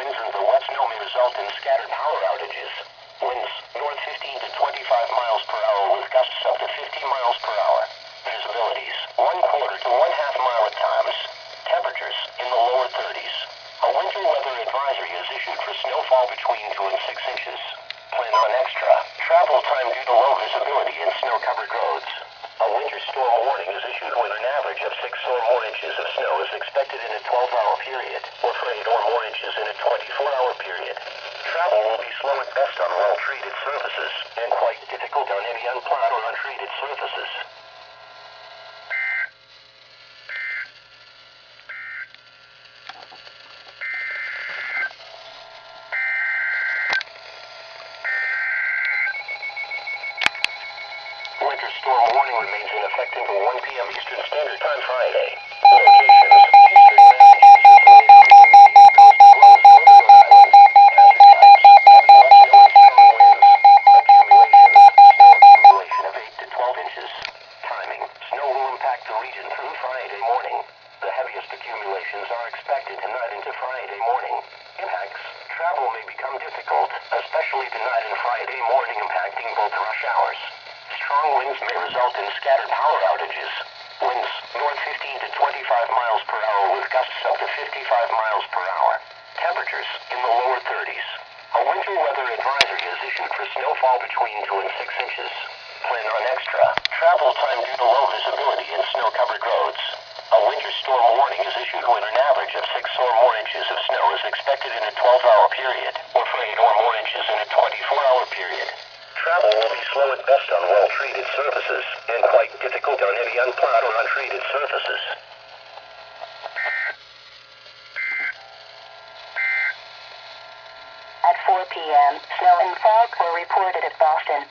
winds and the wet snow may result in scattered power outages. Winds north 15 to 25 miles per hour with gusts up to 50 miles per hour. Visibilities 1/4 to 1/2 mile at times. Temperatures in the lower 30s. A winter weather advisory is issued for snowfall between 2 and 6 inches. Plan on extra travel time due to low visibility and snow-covered roads. A winter storm warning is issued when an average of 6 or more inches of snow is expected in a 12-hour period, or for 8 or more inches in a 24-hour period. Travel will be slow at best on well-treated surfaces, and quite difficult on any unplowed or untreated surfaces. Winter storm warning remains in effect until 1 p.m. Eastern Standard Time Friday. Locations: Eastern Massachusetts and the intermediate coast as well as northern Rhode Island. Hazard types: heavy wet snow and strong winds. Accumulations: snow accumulation of 8 to 12 inches. Timing: snow will impact the region through Friday morning. The heaviest accumulations are expected tonight into Friday morning. Impacts: travel may become difficult, especially tonight and Friday morning, impacting both rush hours. Strong winds may result in scattered power outages. Winds north 15 to 25 miles per hour with gusts up to 55 miles per hour. Temperatures in the lower 30s. A winter weather advisory is issued for snowfall between 2 and 6 inches. Plan on extra travel time due to low visibility and snow-covered roads. A winter storm warning is issued when an average of 6 or more inches of snow is expected in a 12-hour period, or for 8 or more inches in a 24-hour period. Travel will be slow at best on well-treated surfaces, and quite difficult on any unplowed or untreated surfaces. At 4 p.m., snow and fog were reported at Boston.